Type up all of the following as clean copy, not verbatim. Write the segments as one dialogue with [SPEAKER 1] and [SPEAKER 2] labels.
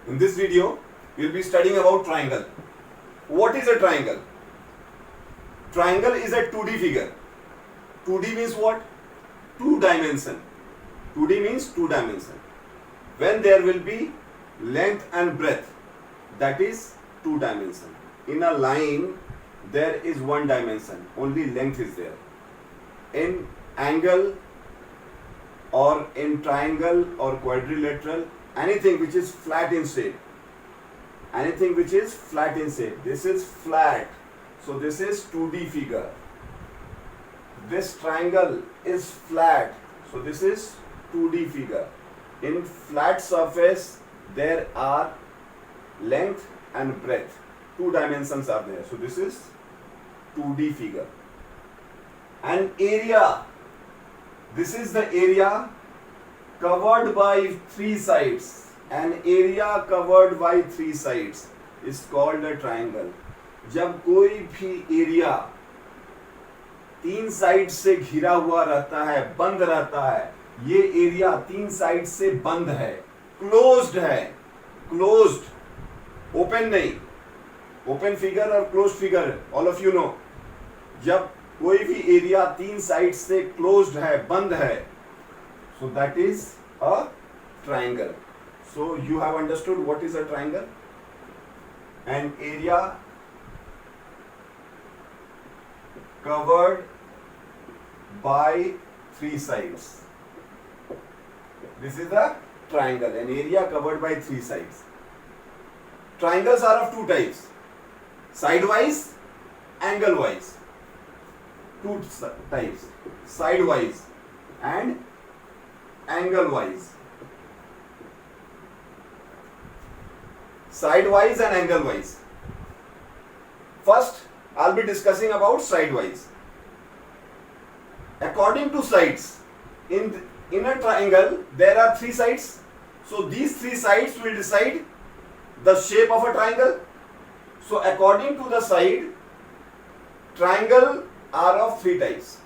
[SPEAKER 1] In this video, we'll be studying about triangle. What is a triangle? Triangle is a 2D figure. 2D means what? Two dimension. 2D means two dimension. When there will be length and breadth, that is two dimension. In a line, there is one dimension, only length is there. In angle or in triangle or quadrilateral, anything which is flat in shape, this is flat, so this is 2D figure. This triangle is flat, so this is 2D figure. In flat surface, there are length and breadth, two dimensions are there, so this is 2D figure. And area, this is the area covered by three sides. An area covered by three sides is called a triangle. जब कोई भी area तीन side से घिरा हुआ रहता है, बंद रहता है, ये एरिया तीन साइड से बंद है, क्लोज्ड है, क्लोज्ड, ओपन नहीं, ओपन फिगर और closed figure all of you know. जब कोई भी एरिया तीन साइड से क्लोज्ड है, बंद है, so that is a triangle. So you have understood what is a triangle? An area covered by three sides. This is a triangle, an area covered by three sides. Triangles are of two types, sidewise, angle-wise. Two types, sidewise and angle-wise. Sidewise and angle-wise. First, I'll be discussing about sidewise. According to sides, in a triangle, there are three sides. So these three sides will decide the shape of a triangle. So according to the side, triangle are of three types.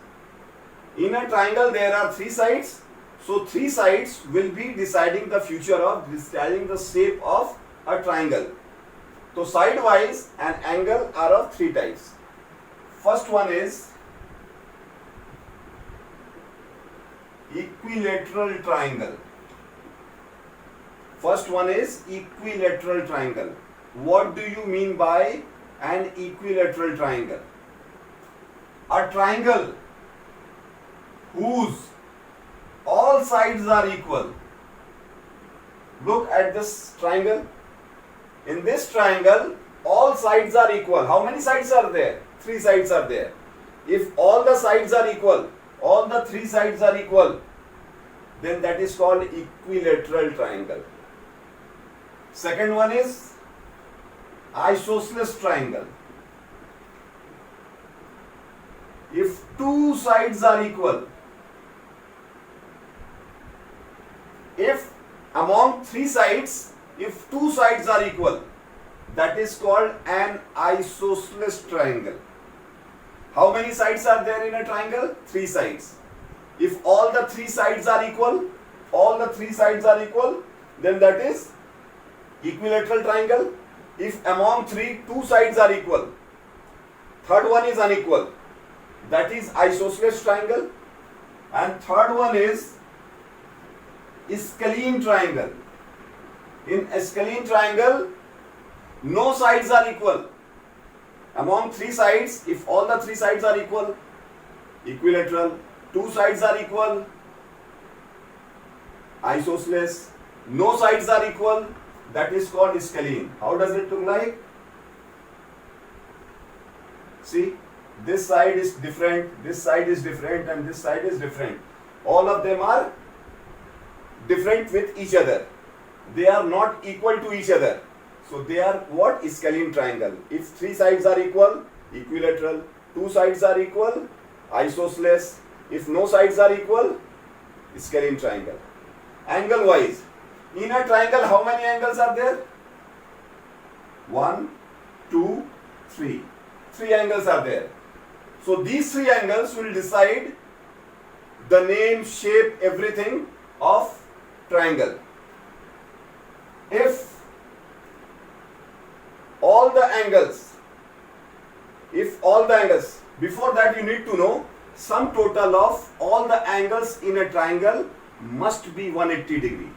[SPEAKER 1] In a triangle, there are three sides. So three sides will be deciding the future of deciding the shape of a triangle. So sidewise and angle are of three types. First one is equilateral triangle. First one is equilateral triangle. What do you mean by an equilateral triangle? A triangle whose all sides are equal. Look at this triangle. In this triangle, all sides are equal. How many sides are there? Three sides are there. If all the sides are equal, all the three sides are equal, then that is called equilateral triangle. Second one is isosceles triangle. If two sides are equal, if among three sides, if two sides are equal, that is called an isosceles triangle. How many sides are there in a triangle? Three sides. If all the three sides are equal, then that is equilateral triangle. If among three, two sides are equal, third one is unequal, that is isosceles triangle. And third one is scalene triangle. In a scalene triangle, no sides are equal. Among three sides, if all the three sides are equal, equilateral. Two sides are equal, isosceles. No sides are equal, that is called scalene. How does it look like? See, this side is different, this side is different, and this side is different. All of them are different with each other. They are not equal to each other. So they are what? Scalene triangle. If three sides are equal, equilateral. Two sides are equal, isosceles. If no sides are equal, scalene triangle. Angle wise, in a triangle, how many angles are there? 1, 2, 3. Three angles are there. So these three angles will decide the name, shape, everything of triangle. If angles, before that you need to know sum total of all the angles in a triangle must be 180 degree.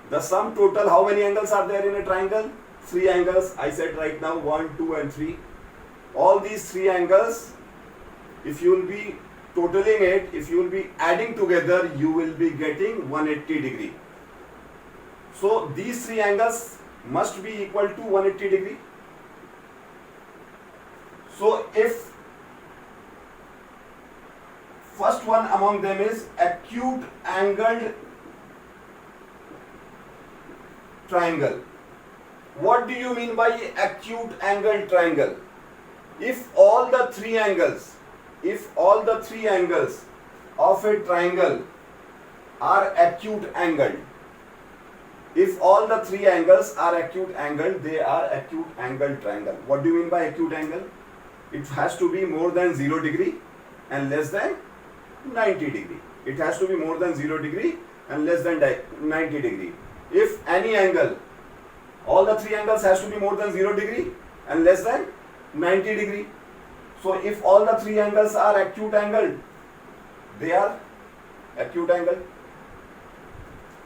[SPEAKER 1] The sum total, how many angles are there in a triangle? 3 angles. I said right now 1, 2 and 3. All these 3 angles, if you will be totaling it, if you will be adding together, you will be getting 180 degree. So these 3 angles must be equal to 180 degree. So if first one among them is acute angled triangle. What do you mean by acute angled triangle? If all the 3 angles of a triangle are acute angled, if all the 3 angles are acute angled, they are acute angled triangle. What do you mean by acute angle? It has to be more than 0 degree and less than 90 degree. It has to be more than 0 degree and less than 90 degree. If any angle, all the 3 angles has to be more than 0 degree and less than 90 degree. So if all the 3 angles are acute angled, they are acute angle.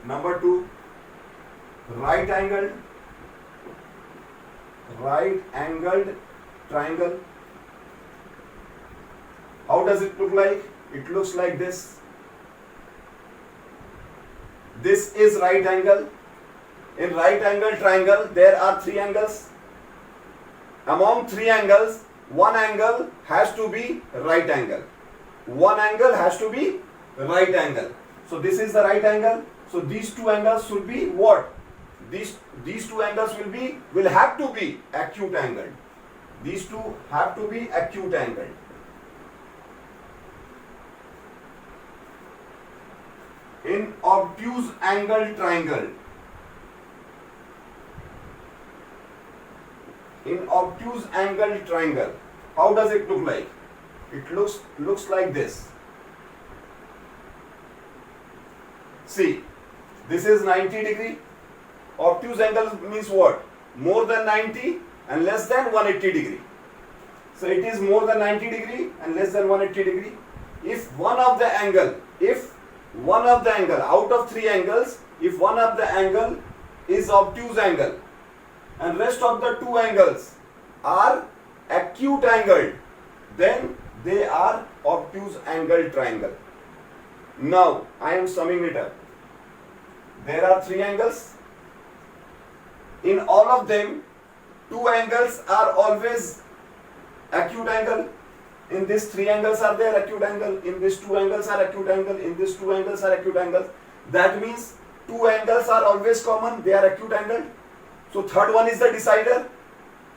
[SPEAKER 1] Number 2, right angled triangle. How does it look like? It looks like this. This is right angle. In right angle triangle, there are 3 angles. Among 3 angles, one angle has to be right angle. One angle has to be right angle. So this is the right angle. So these 2 angles should be what? These 2 angles will have to be acute angled. These 2 have to be acute angled. In obtuse angle triangle, how does it look like? It looks like this. See, this is 90 degree. Obtuse angle means what? More than 90 and less than 180 degree. So it is more than 90 degree and less than 180 degree. If one of the angle out of 3 angles, if one of the angle is obtuse angle and rest of the 2 angles are acute angled, then they are obtuse angle triangle. Now I am summing it up. There are 3 angles. In all of them, 2 angles are always acute angle. In this 3 angles are there acute angle. In this 2 angles are acute angle. In this 2 angles are acute angles. That means 2 angles are always common. They are acute angle. So third one is the decider.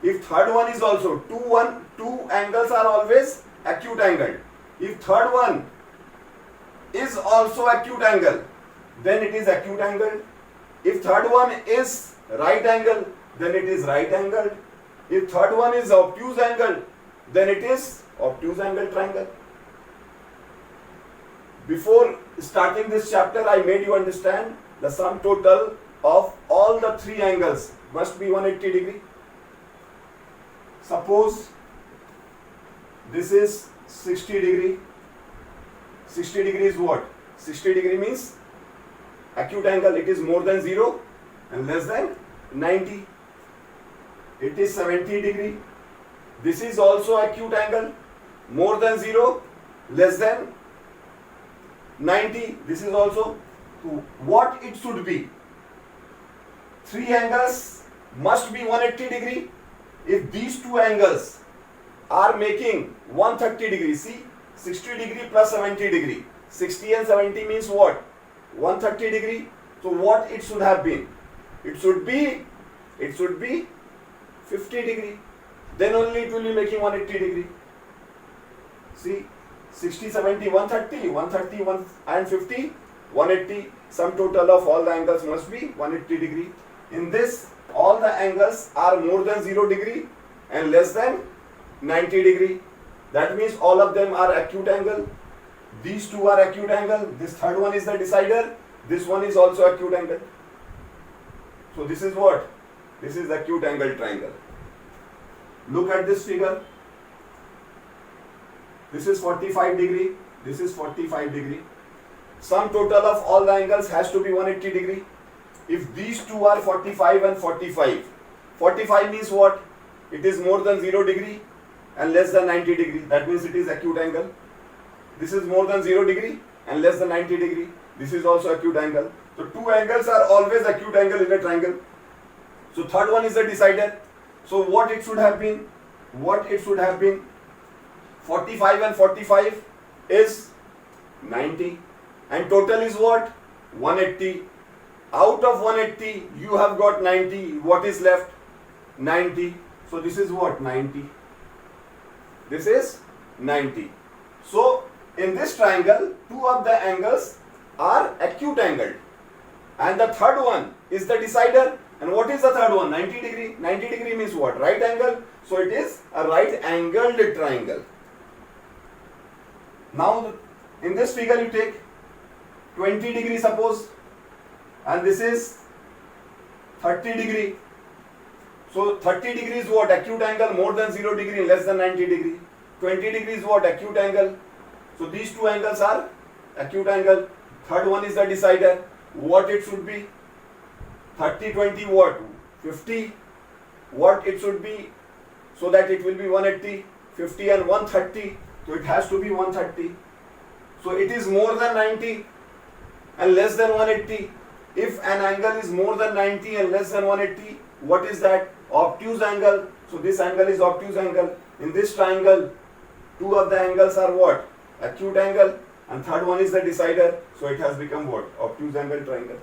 [SPEAKER 1] If third one is also 2 angles are always acute angle. If third one is also acute angle, then it is acute angle. If third one is right angle, then it is right angle. If third one is obtuse angle, then it is obtuse angle triangle. Before starting this chapter, I made you understand the sum total of all the 3 angles must be 180 degree. Suppose this is 60 degree. 60 degree is what? 60 degree means acute angle. It is more than 0 and less than 90. It is 70 degree. This is also acute angle. More than 0, less than 90. This is also what it should be. 3 angles must be 180 degree. If these 2 angles are making 130 degree, see, 60 degree plus 70 degree. 60 and 70 means what? 130 degree. So what it should have been? It should be 50 degree. Then only it will be making 180 degree. See, 60, 70, 130, 1 and 50, 180. Sum total of all the angles must be 180 degree. In this, all the angles are more than 0 degree and less than 90 degree. That means all of them are acute angle. These 2 are acute angle. This third one is the decider. This one is also acute angle. So this is what? This is acute angle triangle. Look at this figure. This is 45 degree. This is 45 degree. Sum total of all the angles has to be 180 degree. If these two are 45 and 45, 45 means what? It is more than 0 degree and less than 90 degree. That means it is acute angle. This is more than 0 degree and less than 90 degree. This is also acute angle. So two angles are always acute angle in a triangle. So third one is the decider. So what it should have been? What it should have been? 45 and 45 is 90. And total is what? 180. Out of 180, you have got 90. What is left? 90. So this is what? 90. This is 90. So in this triangle, two of the angles are acute angled. And the third one is the decider. And what is the third one? 90 degree. 90 degree means what? Right angle. So it is a right angled triangle. Now in this figure you take 20 degree suppose, and this is 30 degree. So 30 degree is what? Acute angle more than 0 degree, less than 90 degree. 20 degree is what? Acute angle. So these two angles are acute angle. Third one is the decider. What it should be? 30, 20 what? 50. What it should be? So that it will be 180, 50 and 130. So it has to be 130. So it is more than 90 and less than 180. If an angle is more than 90 and less than 180, what is that? Obtuse angle. So this angle is obtuse angle. In this triangle, two of the angles are what? Acute angle, and third one is the decider. So it has become what? Obtuse angle triangle.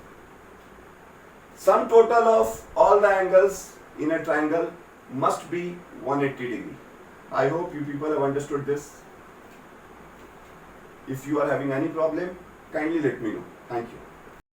[SPEAKER 1] Sum total of all the angles in a triangle must be 180 degree. I hope you people have understood this. If you are having any problem, kindly let me know. Thank you.